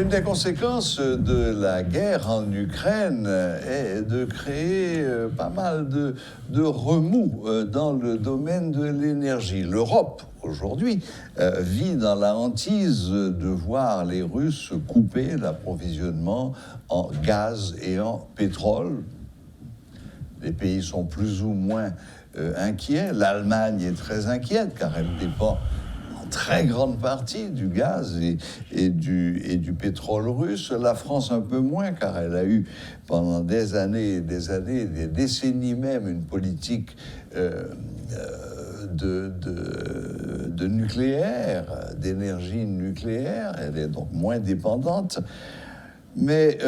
Une des conséquences de la guerre en Ukraine est de créer pas mal de remous dans le domaine de l'énergie. L'Europe, aujourd'hui, vit dans la hantise de voir les Russes couper l'approvisionnement en gaz et en pétrole. Les pays sont plus ou moins inquiets. L'Allemagne est très inquiète car elle dépend en très grande partie du gaz et du pétrole russe. La France un peu moins car elle a eu pendant des années, des décennies même, une politique de nucléaire, d'énergie nucléaire. Elle est donc moins dépendante. Mais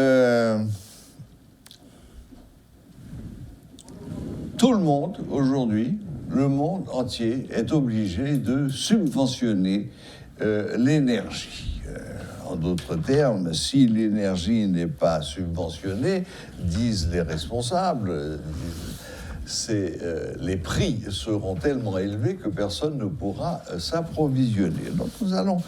tout le monde, aujourd'hui, le monde entier est obligé de subventionner l'énergie. En d'autres termes, si l'énergie n'est pas subventionnée, disent les responsables, les prix seront tellement élevés que personne ne pourra s'approvisionner. Donc nous allons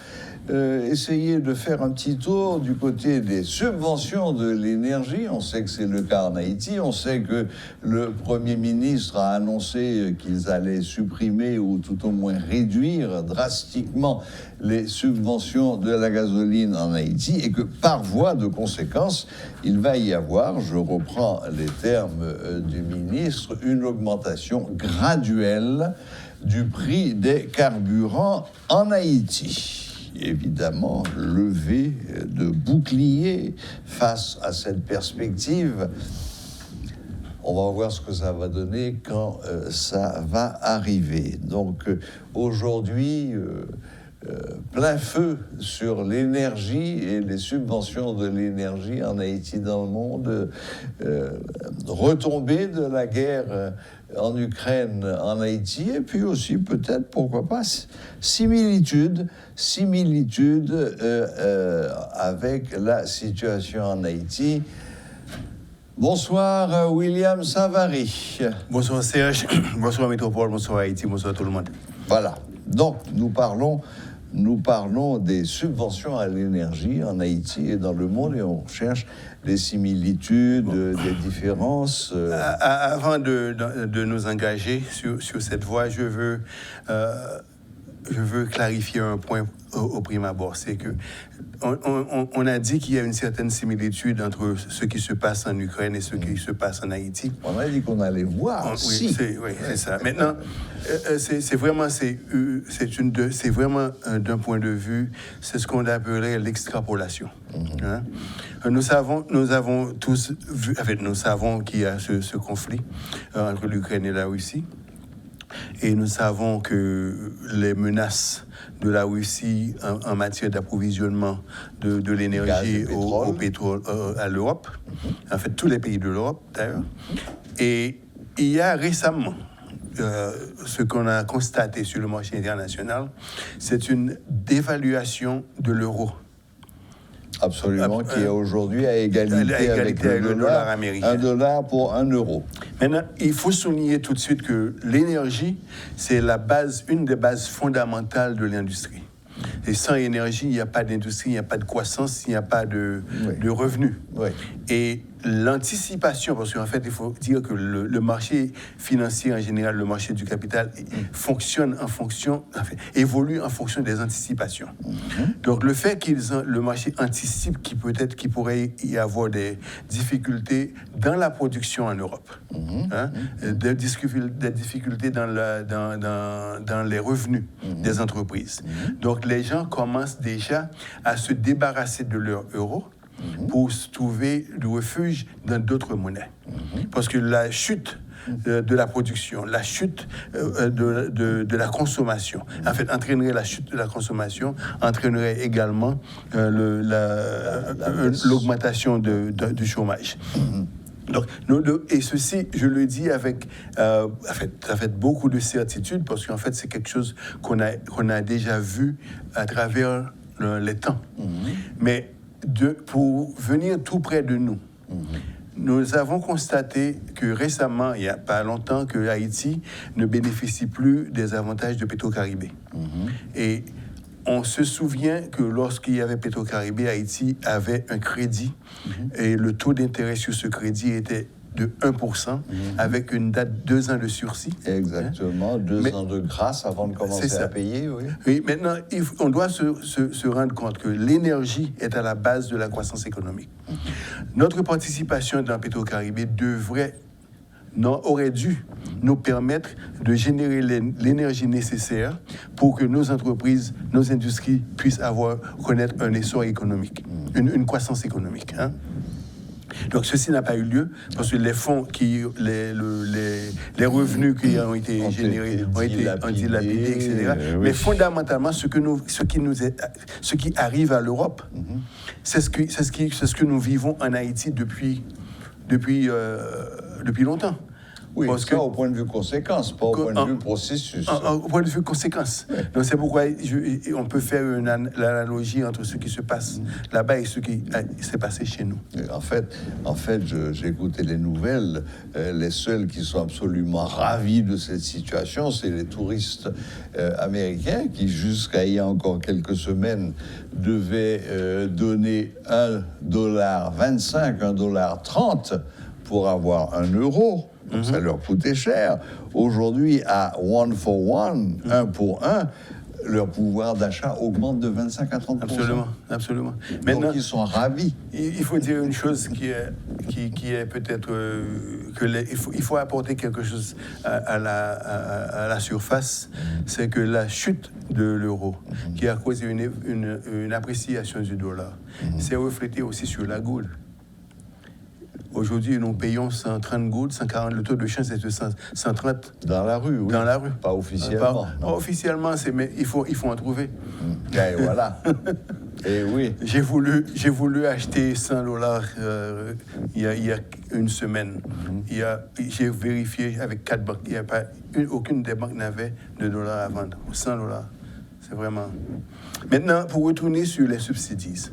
essayer de faire un petit tour du côté des subventions de l'énergie. On sait que c'est le cas en Haïti. On sait que le Premier ministre a annoncé qu'ils allaient supprimer ou tout au moins réduire drastiquement les subventions de la gasoline en Haïti et que par voie de conséquence, il va y avoir, je reprends les termes du ministre, une augmentation graduelle du prix des carburants en Haïti. Évidemment, lever de bouclier face à cette perspective. On va voir ce que ça va donner quand ça va arriver. Donc aujourd'hui, plein feu sur l'énergie et les subventions de l'énergie en Haïti, dans le monde, retombée de la guerre en Ukraine, en Haïti, et puis aussi peut-être, pourquoi pas, similitude avec la situation en Haïti. Bonsoir William Savary. Bonsoir Serge, bonsoir Métropole, bonsoir Haïti, bonsoir tout le monde. Voilà, donc nous parlons des subventions à l'énergie en Haïti et dans le monde et on cherche des similitudes, des différences. Avant de nous engager sur cette voie, je veux clarifier un point au prime abord. C'est que on a dit qu'il y a une certaine similitude entre ce qui se passe en Ukraine et ce qui se passe en Haïti. On a dit qu'on allait voir. Oui, c'est ça. Maintenant, c'est vraiment d'un point de vue, c'est ce qu'on appelait l'extrapolation. Hein? Nous avons tous vu, nous savons qu'il y a ce conflit entre l'Ukraine et la Russie. Et nous savons que les menaces de la Russie en matière d'approvisionnement de l'énergie au pétrole à l'Europe, en fait tous les pays de l'Europe d'ailleurs. Et il y a récemment, ce qu'on a constaté sur le marché international, c'est une dévaluation de l'euro. Absolument, qui est aujourd'hui à égalité avec le dollar américain. $1 pour €1. Maintenant, il faut souligner tout de suite que l'énergie, c'est une des bases fondamentales de l'industrie. Et sans énergie, il n'y a pas d'industrie, il n'y a pas de croissance, il n'y a pas de revenus. Oui. Et l'anticipation, parce qu'en fait, il faut dire que le marché financier en général, le marché du capital, évolue en fonction des anticipations. Donc, le fait que le marché anticipe qu'il pourrait y avoir des difficultés dans la production en Europe, des difficultés dans les revenus des entreprises. Donc, les gens commencent déjà à se débarrasser de leur euro pour se trouver du refuge dans d'autres monnaies. Parce que la chute de la production, la chute de la consommation, en fait, entraînerait la chute de la consommation, entraînerait également l'augmentation du chômage. Donc, et ceci, je le dis avec beaucoup de certitude, parce qu'en fait, c'est quelque chose qu'on a déjà vu à travers les temps. Mais pour venir tout près de nous, nous avons constaté que récemment, il n'y a pas longtemps, que Haïti ne bénéficie plus des avantages de Petro-Caribé. Et On se souvient que lorsqu'il y avait Petro-Caribé, Haïti avait un crédit et le taux d'intérêt sur ce crédit était de 1%, avec une date 2 ans de sursis. Exactement, 2 ans de grâce avant de commencer à payer, oui. Oui, maintenant, on doit se rendre compte que l'énergie est à la base de la croissance économique. Notre participation dans Petro-Caribé aurait dû nous permettre de générer l'énergie nécessaire pour que nos entreprises, nos industries puissent connaître un essor économique, une croissance économique. Donc, ceci n'a pas eu lieu parce que les fonds, les revenus qui ont été générés ont été dilapidés, etc. Oui. Mais fondamentalement, ce qui arrive à l'Europe, c'est ce que nous vivons en Haïti depuis longtemps. Oui, parce que au point de vue conséquence, pas au point de vue processus. Au point de vue conséquence. Oui. Donc c'est pourquoi on peut faire l'analogie entre ce qui se passe là-bas et ce qui s'est passé chez nous. En fait, j'ai écouté les nouvelles. Les seuls qui sont absolument ravis de cette situation, c'est les touristes américains qui, jusqu'à il y a encore quelques semaines, devaient donner $1.25, $1.30 pour avoir €1. Donc ça leur coûtait cher. Aujourd'hui, à 1 for 1, 1 pour 1, leur pouvoir d'achat augmente de 25 à 30%. Absolument. Maintenant, donc ils sont ravis. Il faut dire une chose qui est peut-être il faut apporter quelque chose à la surface, c'est que la chute de l'euro, qui a causé une appréciation du dollar, s'est reflétée aussi sur la gourde. Aujourd'hui, nous payons 130 gouttes, 140. Le taux de change est de 130. Dans la rue, oui. Dans la rue. Pas officiellement. Pas officiellement, mais il faut en trouver. Et voilà. Et oui. J'ai voulu acheter $100 il y a une semaine. J'ai vérifié avec 4 banques. Aucune des banques n'avait de dollars à vendre. $100. C'est vraiment... Maintenant, pour retourner sur les subsidies,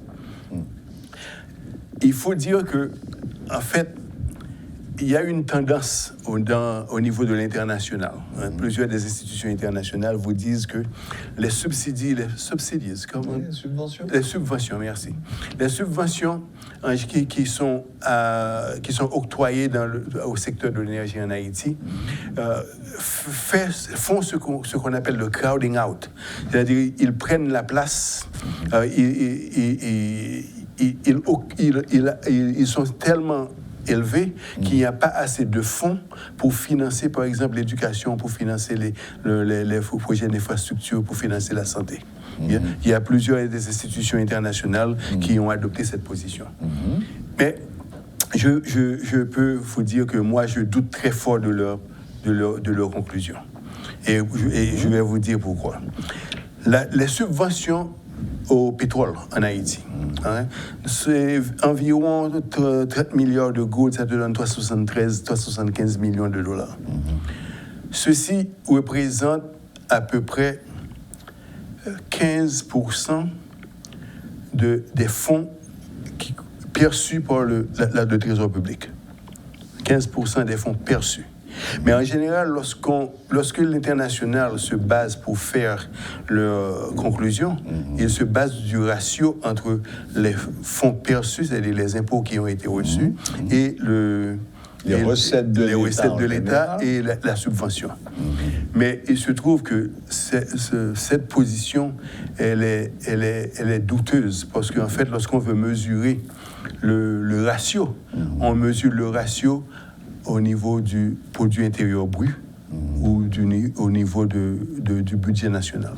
il faut dire que en fait, il y a une tendance au niveau de l'international. Plusieurs des institutions internationales vous disent que les subventions, merci. Les subventions qui sont octroyées au secteur de l'énergie en Haïti font ce qu'on appelle le crowding out. C'est-à-dire, ils prennent la place, ils sont tellement élevés qu'il n'y a pas assez de fonds pour financer, par exemple, l'éducation, pour financer les projets d'infrastructure, pour financer la santé. Il y a plusieurs des institutions internationales qui ont adopté cette position. Mais je peux vous dire que moi, je doute très fort de leur conclusion. Et je vais vous dire pourquoi. Les subventions au pétrole en Haïti. C'est environ 30 milliards de gouttes, ça te donne 375 millions de dollars. Ceci représente à peu près 15% des fonds perçus par le Trésor public. 15% des fonds perçus. Mais en général, lorsque l'international se base pour faire leur conclusion, il se base du ratio entre les fonds perçus, c'est-à-dire les impôts qui ont été reçus, et les recettes de l'État et la subvention. Mais il se trouve que cette position, elle est douteuse, parce qu'en fait, lorsqu'on veut mesurer le ratio, on mesure le ratio au niveau du produit intérieur brut ou au niveau du budget national.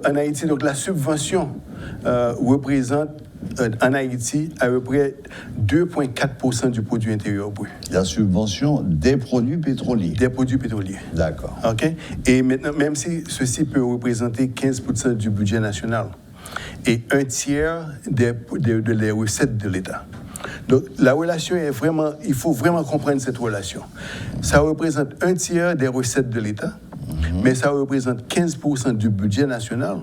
En Haïti, donc la subvention représente en Haïti à peu près 2,4% du produit intérieur brut. La subvention des produits pétroliers. Des produits pétroliers. D'accord. OK? Et maintenant, même si ceci peut représenter 15% du budget national et un tiers des recettes de l'État. Donc, la relation est vraiment... Il faut vraiment comprendre cette relation. Ça représente un tiers des recettes de l'État, mais ça représente 15% du budget national,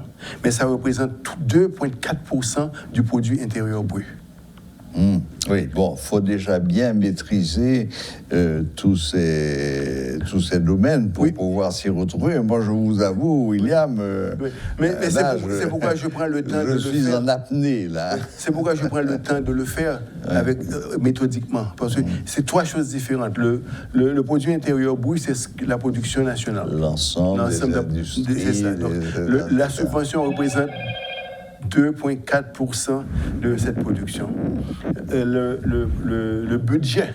mais ça représente 2,4% du produit intérieur brut. Oui, bon, il faut déjà bien maîtriser tous ces domaines pour pouvoir s'y retrouver. Moi, je vous avoue, William, mais c'est pourquoi je prends le temps de le faire. Je suis en apnée, là. C'est pourquoi je prends le temps de le faire avec, méthodiquement. Parce que c'est trois choses différentes. Le produit intérieur brut, c'est la production nationale. L'ensemble des industries. C'est ça. Donc, la subvention représente 2,4% de cette production. Le budget,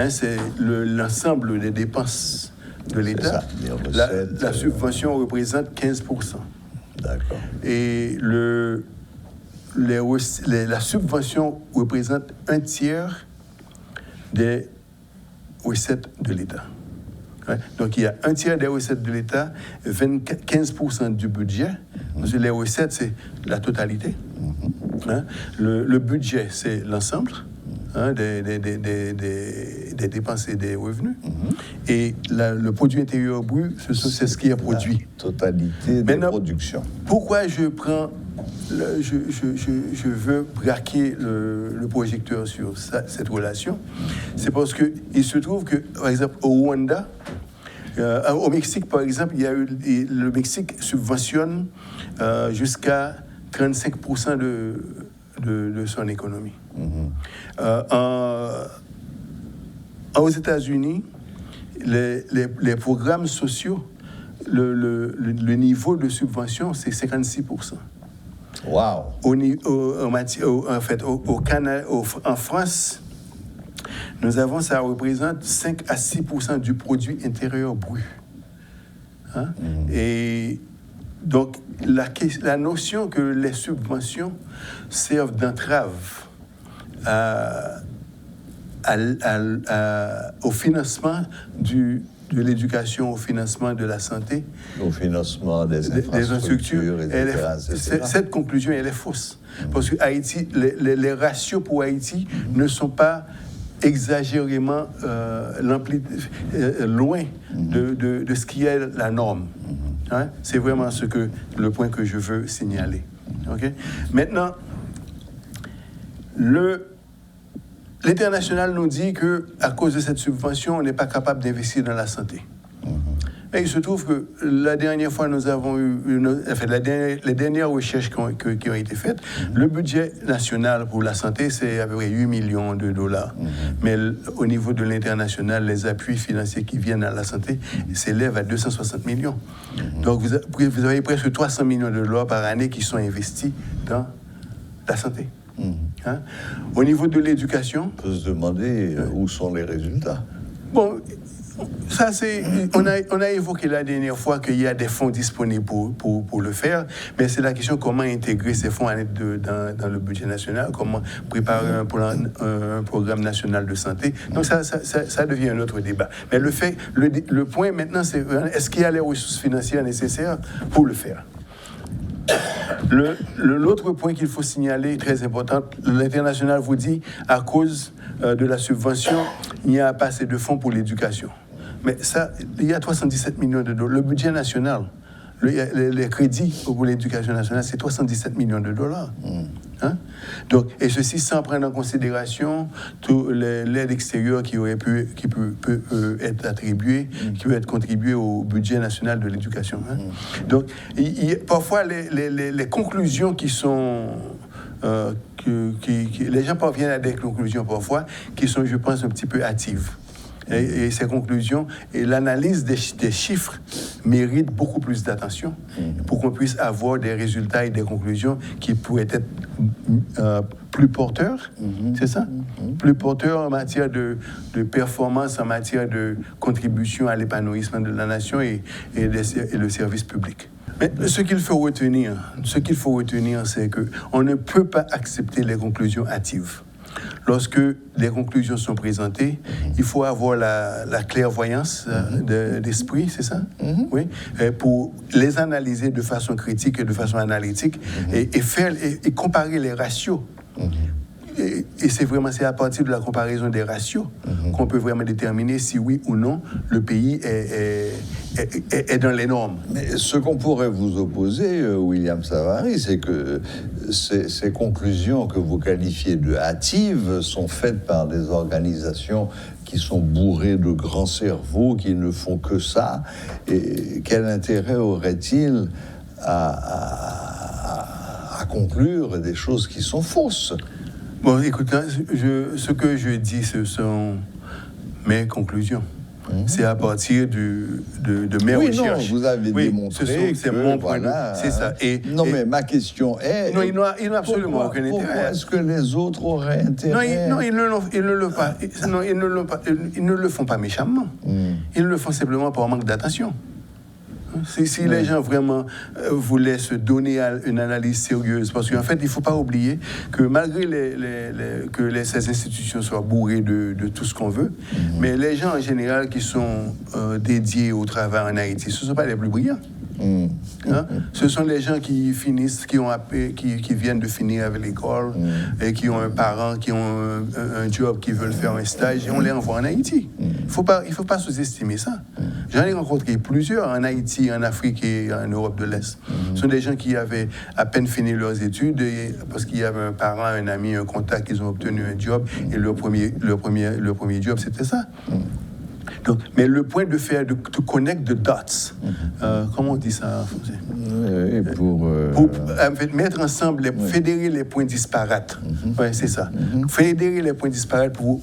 c'est l'ensemble des dépenses de l'État. La subvention représente 15%. D'accord. Et la subvention représente un tiers des recettes de l'État. Donc, il y a un tiers des recettes de l'État, 15% du budget. Parce que les recettes, c'est la totalité. Le budget, c'est l'ensemble des dépenses et des revenus. Et le produit intérieur brut, c'est ce qui est produit. La totalité des productions. Pourquoi je prends... Je veux braquer le projecteur sur cette relation? C'est parce qu'il se trouve que, par exemple, au Rwanda, au Mexique, par exemple, le Mexique subventionne jusqu'à 35% de son économie. Aux États-Unis, les programmes sociaux, le niveau de subvention, c'est 56%. Wow. En France, ça représente 5 à 6% du produit intérieur brut. Et donc, la notion que les subventions servent d'entrave au financement de l'éducation, au financement de la santé, au financement des infrastructures, etc. Cette conclusion, elle est fausse. Parce que Haïti, les ratios pour Haïti ne sont pas exagérément loin de ce qui est la norme. C'est vraiment le point que je veux signaler. Okay? Maintenant, l'international nous dit qu'à cause de cette subvention, on n'est pas capable d'investir dans la santé. Mais il se trouve que la dernière fois, nous avons eu les dernières recherches qui ont été faites. Le budget national pour la santé, c'est à peu près 8 millions de dollars. Mais au niveau de l'international, les appuis financiers qui viennent à la santé s'élèvent à 260 millions. Donc, vous avez presque 300 millions de dollars par année qui sont investis dans la santé. Au niveau de l'éducation... On peut se demander où sont les résultats. Bon... Ça, on a évoqué la dernière fois qu'il y a des fonds disponibles pour le faire, mais c'est la question comment intégrer ces fonds dans le budget national, comment préparer un programme national de santé. Donc ça devient un autre débat. Mais le point maintenant, c'est est-ce qu'il y a les ressources financières nécessaires pour le faire? L'autre point qu'il faut signaler, très important, l'international vous dit, à cause de la subvention, il n'y a pas assez de fonds pour l'éducation. Mais ça, il y a 317 millions de dollars. Le budget national, les crédits pour l'éducation nationale, c'est 317 millions de dollars. Donc, et ceci sans prendre en considération toute l'aide extérieure qui peut être attribuée, qui peut être contribuée au budget national de l'éducation. Donc, parfois, les conclusions qui sont... les gens parviennent à des conclusions parfois qui sont, je pense, un petit peu hâtives. Et ces conclusions et l'analyse des chiffres méritent beaucoup plus d'attention pour qu'on puisse avoir des résultats et des conclusions qui pourraient être plus porteurs, c'est ça? Plus porteurs en matière de performance, en matière de contribution à l'épanouissement de la nation et le service public. Mais ce qu'il faut retenir, c'est qu'on ne peut pas accepter les conclusions hâtives. Lorsque les conclusions sont présentées, il faut avoir la clairvoyance d'esprit, c'est ça? Oui. Pour les analyser de façon critique et de façon analytique et comparer les ratios. Et c'est à partir de la comparaison des ratios qu'on peut vraiment déterminer si oui ou non le pays est est dans les normes. Mais ce qu'on pourrait vous opposer, William Savary, c'est que ces conclusions que vous qualifiez de hâtives sont faites par des organisations qui sont bourrées de grands cerveaux, qui ne font que ça. Et quel intérêt aurait-il à conclure des choses qui sont fausses? Bon, écoute, ce que je dis, ce sont mes conclusions. C'est à partir de mes recherches. Non, vous avez démontré c'est mon point voilà, c'est ça. Mais ma question est... Non, il n'a absolument aucun intérêt. Pourquoi est-ce que les autres auraient intérêt? Non, ils ne le font pas méchamment. Ils le font simplement par manque d'attention. Si les gens vraiment voulaient se donner à une analyse sérieuse, parce qu'en fait, il ne faut pas oublier que malgré que ces institutions soient bourrées de tout ce qu'on veut, mais les gens en général qui sont dédiés au travail en Haïti, ce ne sont pas les plus brillants. Ce sont les gens qui finissent, qui viennent de finir avec l'école et qui ont un parent, qui ont un job, qui veulent faire un stage et on les envoie en Haïti. Il faut pas sous-estimer ça. J'en ai rencontré plusieurs en Haïti, en Afrique et en Europe de l'Est. Ce sont des gens qui avaient à peine fini leurs études parce qu'il y avait un parent, un ami, un contact, ils ont obtenu un job et leur premier job, c'était ça. Donc, mais le point de faire, de connect the dots, comment on dit ça en français? Pour en fait, mettre ensemble, fédérer les points disparates. Ouais, c'est ça. Fédérer les points disparates pour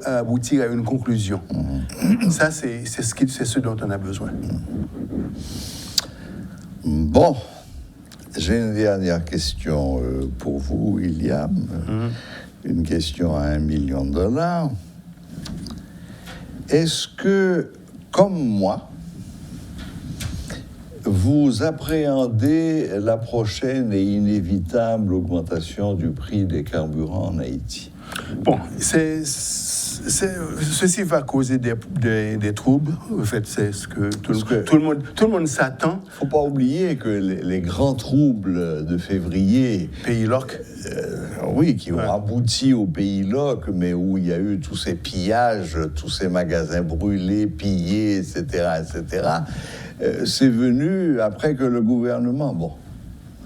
aboutir à une conclusion. Ça, c'est ce dont on a besoin. Bon, j'ai une dernière question pour vous, William. Une question à $1 million. Est-ce que, comme moi, vous appréhendez la prochaine et inévitable augmentation du prix des carburants en Haïti? Bon, ceci va causer des troubles. En fait, c'est ce que tout le monde s'attend. Il ne faut pas oublier que les grands troubles de février... Pays LOC. Oui, qui ont abouti au Pays LOC, mais où il y a eu tous ces pillages, tous ces magasins brûlés, pillés, etc., c'est venu après que le gouvernement... Bon,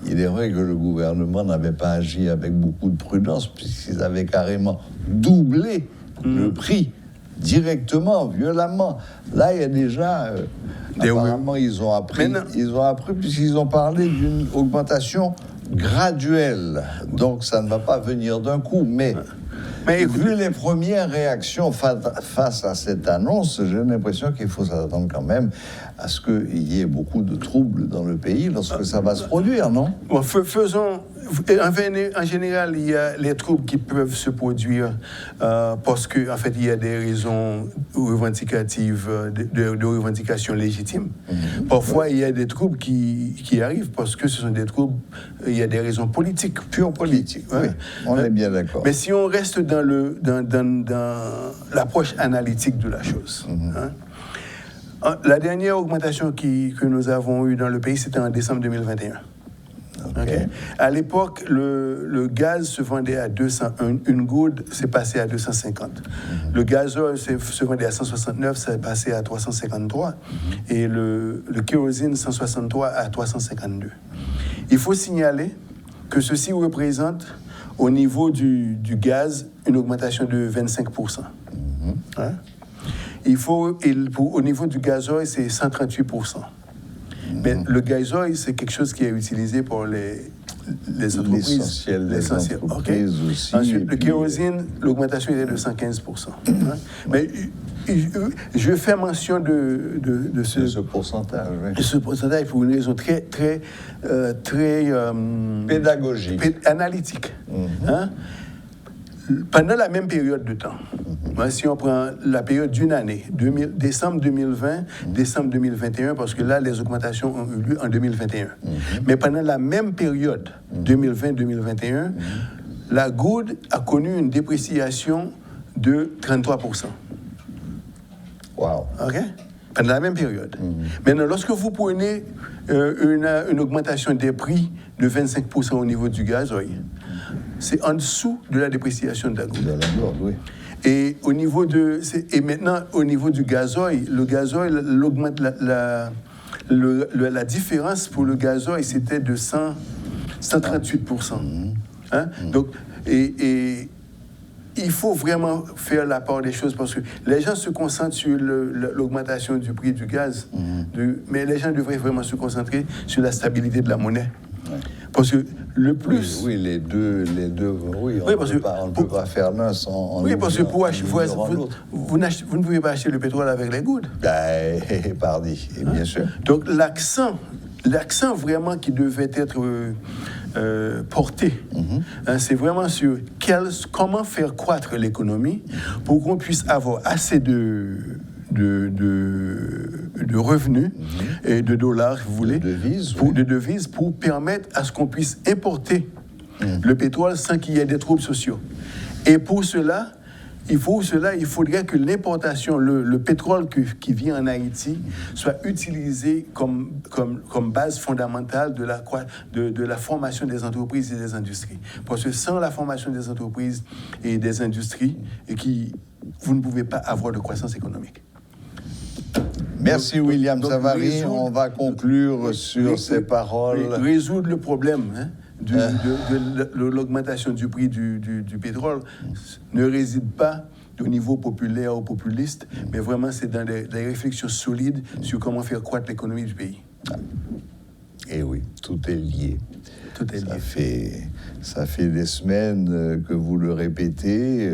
il est vrai que le gouvernement n'avait pas agi avec beaucoup de prudence, puisqu'ils avaient carrément doublé le prix directement, violemment. Là, il y a déjà... apparemment, ils ont appris puisqu'ils ont parlé d'une augmentation graduelle. Donc, ça ne va pas venir d'un coup. Mais vu les premières réactions face à cette annonce, j'ai l'impression qu'il faut s'attendre quand même à ce qu'il y ait beaucoup de troubles dans le pays lorsque ça va se produire, non? Bon, faisons... En général, il y a les troubles qui peuvent se produire parce qu'en fait, il y a des raisons revendicatives, de revendications légitimes. Parfois, il y a des troubles qui arrivent parce que ce sont des troubles, il y a des raisons politiques. Pure politique, oui. On est bien d'accord. Mais si on reste dans l'approche analytique de la chose, la dernière augmentation que nous avons eue dans le pays, c'était en décembre 2021. Okay. À l'époque, le gaz se vendait à 201. Une goutte, c'est passé à 250. Le gazole se vendait à 169, c'est passé à 353. Et le kérosène, 163 à 352. Il faut signaler que ceci représente, au niveau du gaz, une augmentation de 25%. Au niveau du gazole, c'est 138%. Mais le gazoil, c'est quelque chose qui est utilisé pour les entreprises. L'essentiel. Okay. Aussi. Ensuite, le kérosène, l'augmentation est de 115%. Mais je fais mention de ce pourcentage. Oui. De ce pourcentage pour une raison très pédagogique, analytique. Pendant la même période de temps, si on prend la période d'une année, décembre 2020, décembre 2021, parce que là, les augmentations ont eu lieu en 2021. Mais pendant la même période, 2020-2021, la goude a connu une dépréciation de 33%. Wow. OK? Pendant la même période. Maintenant, lorsque vous prenez une augmentation des prix de 25% au niveau du gazoil, c'est en dessous de la dépréciation de la goude. Oui. Et maintenant, au niveau du gazoil, le gazoil l'augmente la différence pour le gazoil, c'était de 138%. Hein? Donc, et il faut vraiment faire la part des choses parce que les gens se concentrent sur l'augmentation du prix du gaz, mais les gens devraient vraiment se concentrer sur la stabilité de la monnaie. Ouais. Parce que le plus... Oui, les deux oui, on ne peut pas faire l'un sans... Oui, parce que pour acheter, vous ne pouvez pas acheter le pétrole avec les gouttes. Pardi, bien sûr. Donc l'accent vraiment qui devait être porté, c'est vraiment sur comment faire croître l'économie pour qu'on puisse avoir assez de revenus et de dollars, si vous voulez, de devises pour permettre à ce qu'on puisse importer le pétrole sans qu'il y ait des troubles sociaux. Et pour cela, il faudrait que l'importation, le pétrole qui vient en Haïti soit utilisé comme base fondamentale de la formation des entreprises et des industries. Parce que sans la formation des entreprises et des industries, vous ne pouvez pas avoir de croissance économique. Merci William Savary. On va conclure sur ces paroles. Résoudre le problème de l'augmentation du prix du pétrole ne réside pas au niveau populaire ou populiste, mais vraiment c'est dans des réflexions solides sur comment faire croître l'économie du pays. Et oui, tout est lié. Tout est lié. Ça fait des semaines que vous le répétez.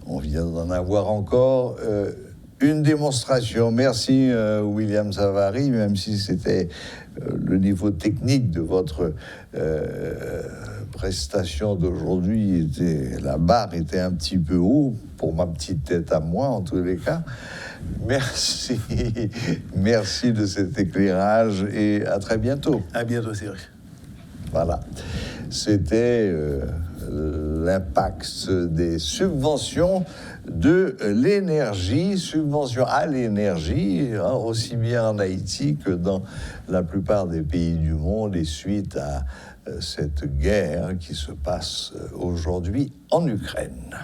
On vient d'en avoir encore une démonstration. Merci William Savary, même si c'était le niveau technique de votre prestation d'aujourd'hui, la barre était un petit peu haut, pour ma petite tête à moi en tous les cas. Merci de cet éclairage et à très bientôt. À bientôt, Serge. Voilà, c'était l'impact des subventions de l'énergie, subventions à l'énergie, aussi bien en Haïti que dans la plupart des pays du monde, et suite à cette guerre qui se passe aujourd'hui en Ukraine.